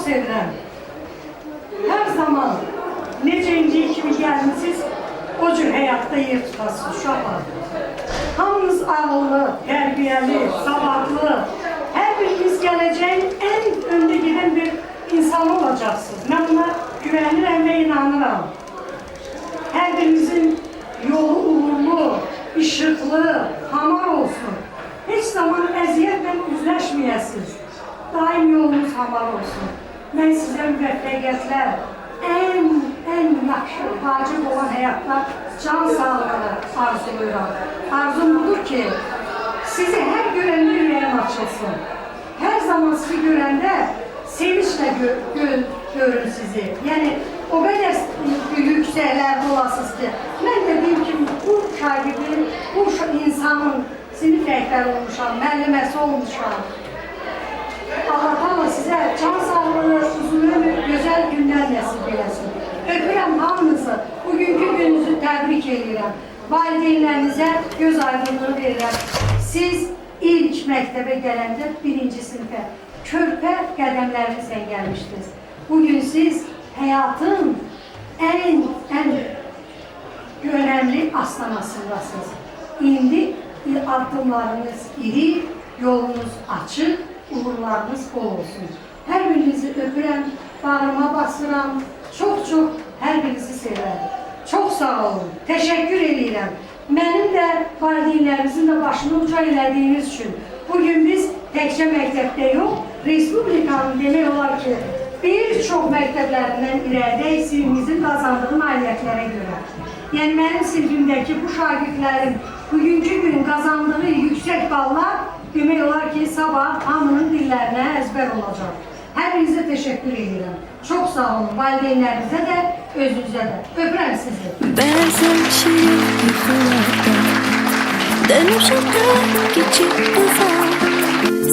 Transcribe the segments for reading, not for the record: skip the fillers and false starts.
sevirəm. Hər zaman necə indiyi kimi gəlmişsiniz, o cür həyatda yer tutasınız uşaqlar. Hamınız ağıllı, tərbiyəli, savadlı, hər biriniz gələcəyin ən öndə gedən bir insan olacaqsınız. Mən buna güvənirəm və inanıram. Hər birinizin yolu uğurlu, işıqlı, hamar olsun. Heç zaman əziyyətlə üzləşməyəsiniz. Daim yolunuz hamar olsun. Mən sizə müvəffəqiyyətlər, ən yaxşı, vacib olan həyatda can sağlığı arzulayıram. Arzum budur ki, sizi hər görəndə ürəyim açılsın. Hər zaman sizi görəndə sevinçlə görün sizi. Yəni, o qədər yüksəklərdə olasınız ki, mən də deyim ki, bu şagirdin, bu insanın sinif rəhbəri olmuşam, müəlliməsi olmuşam. Allah sizə can sağlığı, uzun ömür, gözəl günlər nəsib eləsin. Öpürəm hamınızı, bugünkü gününüzü təbrik edirəm. Valideynlərinizə göz aydınlığı verirəm. Siz ilk məktəbə gələndə birinci sinifə, körpə qədəmlərinizlə gəlmişdiniz. Bugün siz həyatın ən önəmli astanasındasınız. İndi addımlarınız iri, yolunuz açıq, uğurlarınız bol olsun. Hər birinizi öpürəm, bağrıma basıram, çox-çox hər birinizi sevirəm. Çox sağ olun, təşəkkür edirəm. Mənim də valideynlərimizin də başını uca elədiyiniz üçün. Bugün biz təkcə məktəbdə yox, Respublikanın demək olar ki, bir çox məktəblərindən irəlidəyik sinifimizin qazandığı nailiyyətlərə görə. Yəni, mənim sinifimdəki bu şagirdlərin bugünkü gün qazandığı yüksək ballar demək olar ki, sabah hamının dillərinə əzbər olacaq. Hər birinizə təşəkkür edirəm. Çox sağ olun, valideynlərinizə də, özünüzə də. Öpürəm sizi. Bəzən şirin yuxularda dönüşəndə keçib uzaq,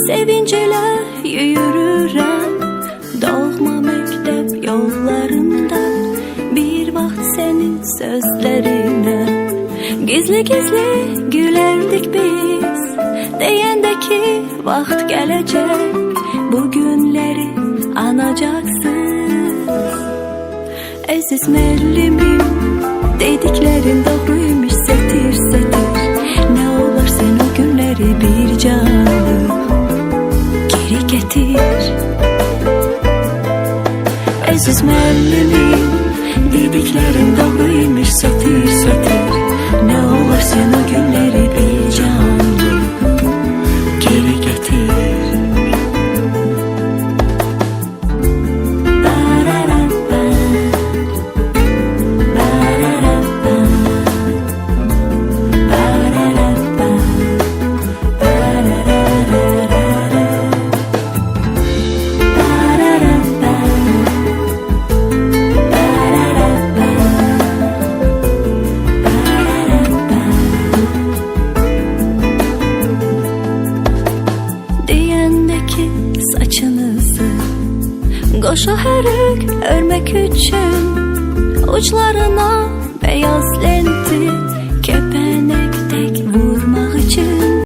sevinclə yürürəm doğma məktəb yollarında. Bir vaxt sənin sözlərinə gizli-gizli gülərdik biz, deyəndə ki, vaxt gələcək, bu günləri anacaksınız. Əziz müəllimim, dediklərin doğruymuş sətir-sətir. Nə olar sən o günləri bir canlı geri gətir. Əziz müəllimim, dediklərin doğruymuş sətir-sətir. Nə olar sən o günləri bir canlı geri gətir. Qoşa hərək örmək üçün uçlarına beyaz lenti, kəpənək tək vurmaq üçün.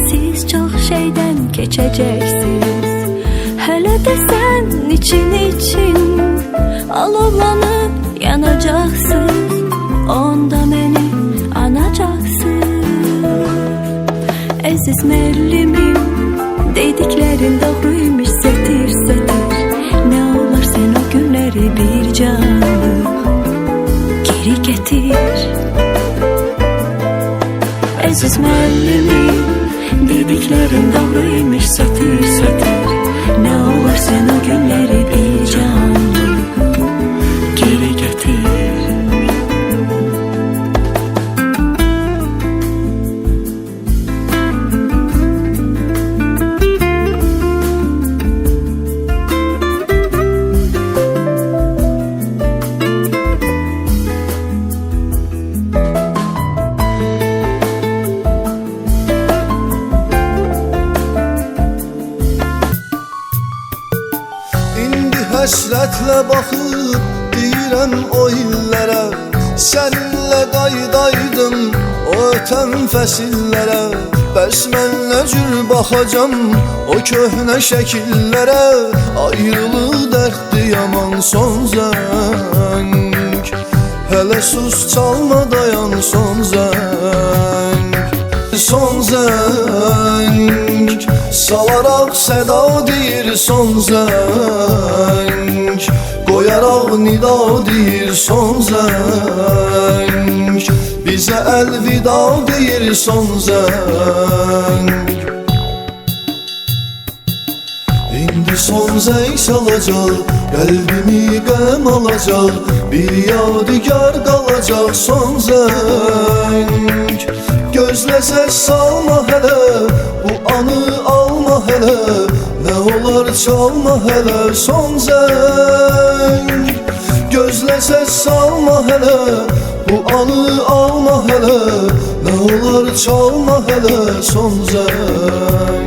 Siz çox şeydən keçəcəksiniz, hələ də sən için alovlanıb yanacaqsınız, onda məni anacaqsınız. Əziz müəllimim, dediklərin doğruymuş sətir-sətir. Nə olar sən o günləri bir canlı geri gətir. Əziz müəllimim, dediklərin doğruymuş sətir-sətir. Nə olar sən o günləri bir canlı geri gətir. Həsrətlə baxıb deyirəm o illərə, səninlə qaydaydım o ötən fəsillərə. Bəs mən nə cür baxacam o köhnə şəkillərə? Ayrılıq dərddir yaman son zəng. Hələ sus çalma dayan son zəng. Son zəng salaraq səda deyir son zəng. Qoyaraq nida deyir son zəng. Bizə əlvida deyir son zəng. İndi son zəng salacaq, qəlbimi qəm alacaq, bir yadigar qalacaq son zəng. Gözlə səs salma hələ, bu anı alma hələ, nə olar çalma hələ son zəng. Gözlə səs salma hələ, bu anı alma hələ, nə olar çalma hələ son zəng.